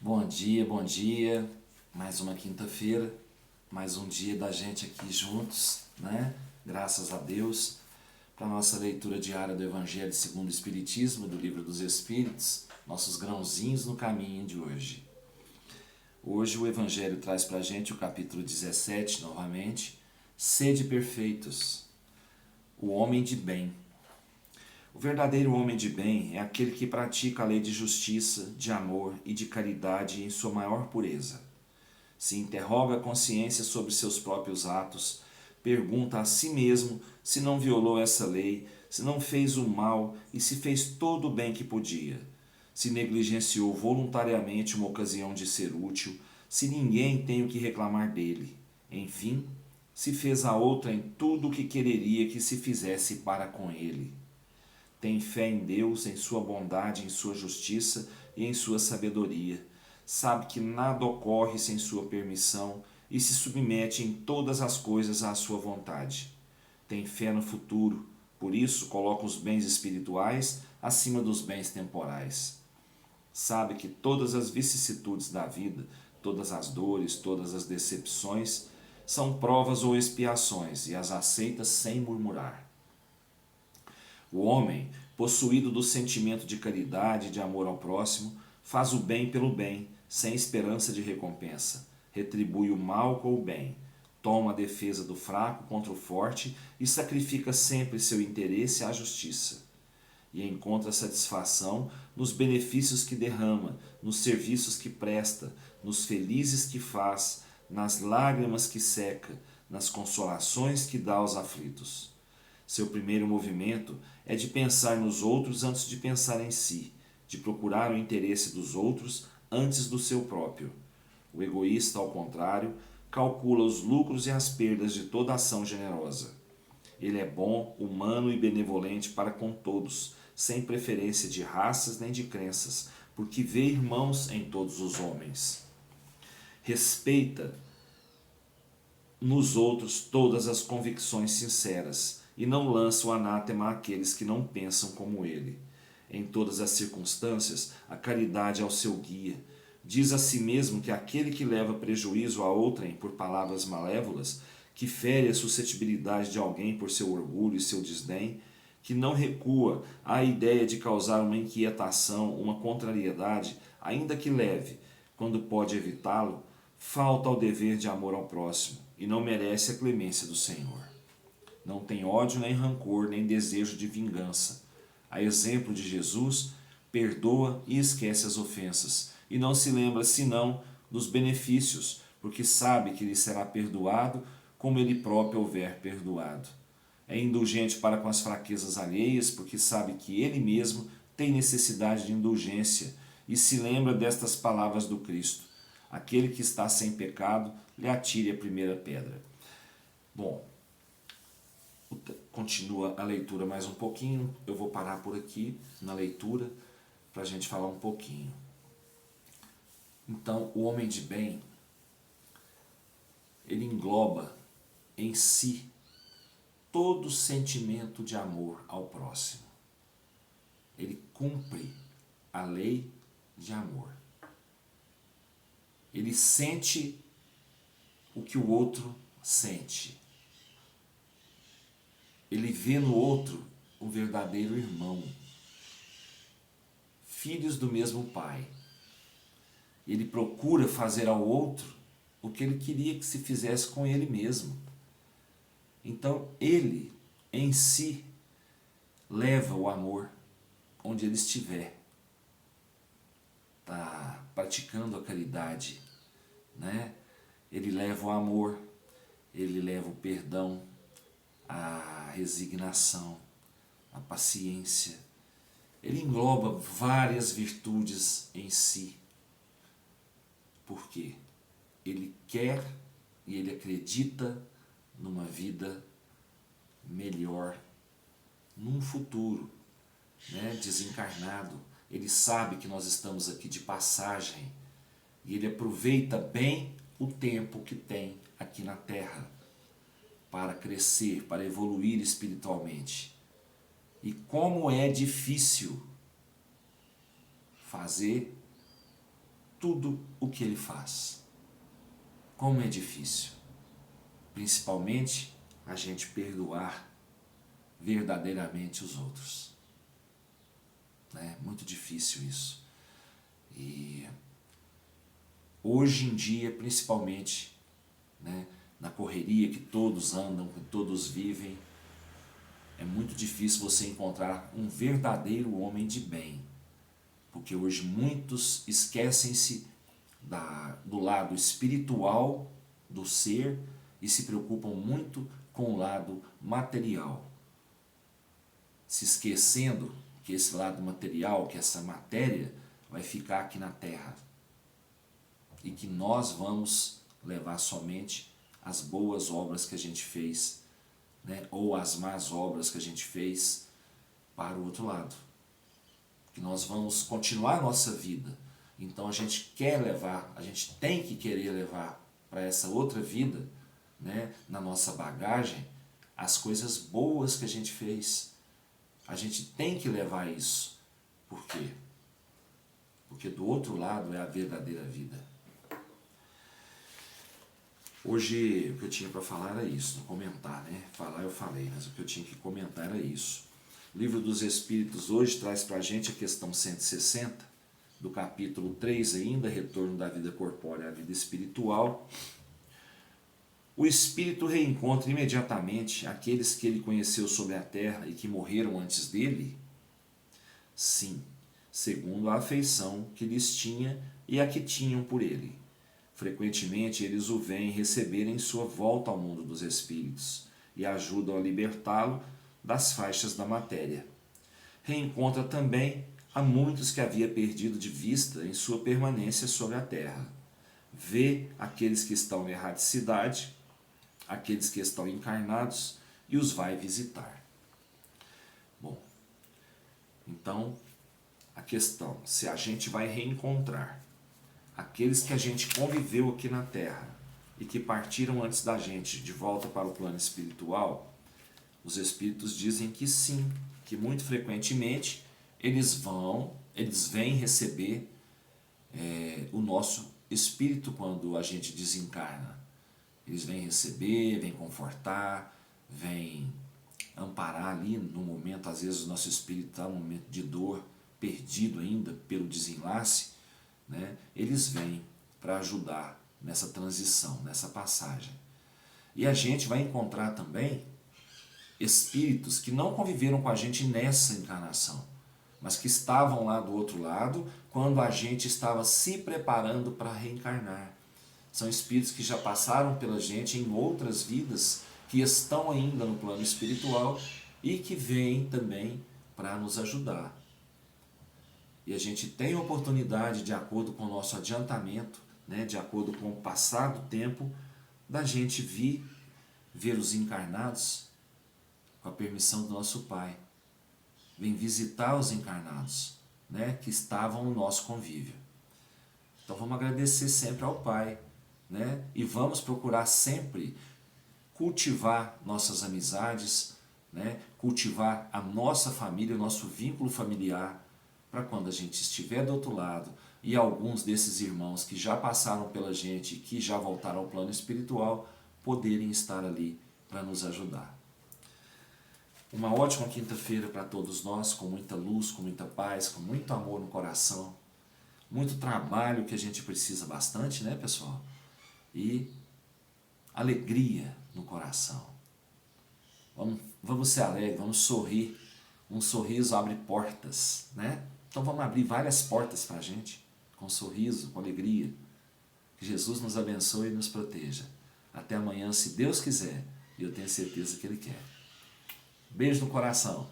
Bom dia, bom dia. Mais uma quinta-feira, mais um dia da gente aqui juntos, né? Graças a Deus. Para a nossa leitura diária do Evangelho segundo o Espiritismo, do Livro dos Espíritos, nossos grãozinhos no caminho de hoje. Hoje o Evangelho traz para a gente o capítulo 17, novamente, Sede perfeitos, o homem de bem. O verdadeiro homem de bem é aquele que pratica a lei de justiça, de amor e de caridade em sua maior pureza. Se interroga a consciência sobre seus próprios atos, pergunta a si mesmo se não violou essa lei, se não fez o mal e se fez todo o bem que podia, se negligenciou voluntariamente uma ocasião de ser útil, se ninguém tem o que reclamar dele. Enfim, se fez a outra em tudo o que quereria que se fizesse para com ele. Tem fé em Deus, em sua bondade, em sua justiça e em sua sabedoria. Sabe que nada ocorre sem sua permissão e se submete em todas as coisas à sua vontade. Tem fé no futuro, por isso coloca os bens espirituais acima dos bens temporais. Sabe que todas as vicissitudes da vida, todas as dores, todas as decepções, são provas ou expiações e as aceita sem murmurar. O homem, possuído do sentimento de caridade e de amor ao próximo, faz o bem pelo bem, sem esperança de recompensa. Retribui o mal com o bem. Toma a defesa do fraco contra o forte e sacrifica sempre seu interesse à justiça. E encontra satisfação nos benefícios que derrama, nos serviços que presta, nos felizes que faz, nas lágrimas que seca, nas consolações que dá aos aflitos. Seu primeiro movimento é de pensar nos outros antes de pensar em si, de procurar o interesse dos outros antes do seu próprio. O egoísta, ao contrário, calcula os lucros e as perdas de toda ação generosa. Ele é bom, humano e benevolente para com todos, sem preferência de raças nem de crenças, porque vê irmãos em todos os homens. Respeita nos outros todas as convicções sinceras e não lança o anátema àqueles que não pensam como ele. Em todas as circunstâncias, a caridade é o seu guia. Diz a si mesmo que aquele que leva prejuízo a outrem por palavras malévolas, que fere a suscetibilidade de alguém por seu orgulho e seu desdém, que não recua à ideia de causar uma inquietação, uma contrariedade, ainda que leve, quando pode evitá-lo, falta ao dever de amor ao próximo e não merece a clemência do Senhor. Não tem ódio nem rancor, nem desejo de vingança. A exemplo de Jesus, perdoa e esquece as ofensas, e não se lembra senão dos benefícios, porque sabe que lhe será perdoado como ele próprio houver perdoado. É indulgente para com as fraquezas alheias, porque sabe que ele mesmo tem necessidade de indulgência, e se lembra destas palavras do Cristo: aquele que está sem pecado, lhe atire a primeira pedra. Bom, continua a leitura mais um pouquinho. Eu vou parar por aqui na leitura para a gente falar um pouquinho. Então, o homem de bem, ele engloba em si todo o sentimento de amor ao próximo. Ele cumpre a lei de amor. Ele sente o que o outro sente. Ele vê no outro um verdadeiro irmão, filhos do mesmo pai. Ele procura fazer ao outro o que ele queria que se fizesse com ele mesmo. Então ele, em si, leva o amor onde ele estiver. Está praticando a caridade, né? Ele leva o amor, ele leva o perdão, a resignação, a paciência. Ele engloba várias virtudes em si. Por quê? Ele quer e ele acredita numa vida melhor, num futuro, né, desencarnado. Ele sabe que nós estamos aqui de passagem e ele aproveita bem o tempo que tem aqui na Terra para crescer, para evoluir espiritualmente. E como é difícil fazer tudo o que ele faz. Como é difícil, principalmente a gente perdoar verdadeiramente os outros. É muito difícil isso. E hoje em dia, principalmente, né, na correria que todos andam, que todos vivem, é muito difícil você encontrar um verdadeiro homem de bem. Porque hoje muitos esquecem-se do lado espiritual do ser e se preocupam muito com o lado material. Se esquecendo que esse lado material, que essa matéria vai ficar aqui na terra. E que nós vamos levar somente as boas obras que a gente fez, né? Ou as más obras que a gente fez para o outro lado. Que nós vamos continuar a nossa vida. Então a gente quer levar, a gente tem que querer levar para essa outra vida, né, na nossa bagagem, as coisas boas que a gente fez. A gente tem que levar isso. Por quê? Porque do outro lado é a verdadeira vida. Hoje o que eu tinha para falar era isso, não comentar, né? Falar eu falei, mas o que eu tinha que comentar era isso. O Livro dos Espíritos hoje traz para a gente a questão 160, do capítulo 3 ainda, retorno da vida corpórea à vida espiritual. O espírito reencontra imediatamente aqueles que ele conheceu sobre a terra e que morreram antes dele? Sim, segundo a afeição que lhes tinha e a que tinham por ele. Frequentemente eles o veem receber em sua volta ao mundo dos espíritos e ajudam a libertá-lo das faixas da matéria. Reencontra também a muitos que havia perdido de vista em sua permanência sobre a terra. Vê aqueles que estão em erraticidade, aqueles que estão encarnados e os vai visitar. Bom, então a questão, se a gente vai reencontrar aqueles que a gente conviveu aqui na terra e que partiram antes da gente de volta para o plano espiritual, os espíritos dizem que sim, que muito frequentemente eles vêm receber o nosso espírito quando a gente desencarna. Eles vêm receber, vêm confortar, vêm amparar ali no momento, às vezes o nosso espírito está num momento de dor, perdido ainda pelo desenlace, né? Eles vêm para ajudar nessa transição, nessa passagem. E a gente vai encontrar também espíritos que não conviveram com a gente nessa encarnação, mas que estavam lá do outro lado quando a gente estava se preparando para reencarnar. São espíritos que já passaram pela gente em outras vidas, que estão ainda no plano espiritual e que vêm também para nos ajudar. E a gente tem a oportunidade, de acordo com o nosso adiantamento, né, de acordo com o passar do tempo, da gente ver os encarnados com a permissão do nosso Pai. Vem visitar os encarnados, né, que estavam no nosso convívio. Então vamos agradecer sempre ao Pai, né, e vamos procurar sempre cultivar nossas amizades, né, cultivar a nossa família, o nosso vínculo familiar, para quando a gente estiver do outro lado e alguns desses irmãos que já passaram pela gente e que já voltaram ao plano espiritual poderem estar ali para nos ajudar. Uma ótima quinta-feira para todos nós, com muita luz, com muita paz, com muito amor no coração, muito trabalho que a gente precisa bastante, né, pessoal? E alegria no coração. Vamos ser alegres, vamos sorrir. Um sorriso abre portas, né? Então vamos abrir várias portas para a gente, com sorriso, com alegria. Que Jesus nos abençoe e nos proteja. Até amanhã, se Deus quiser, e eu tenho certeza que Ele quer. Beijo no coração.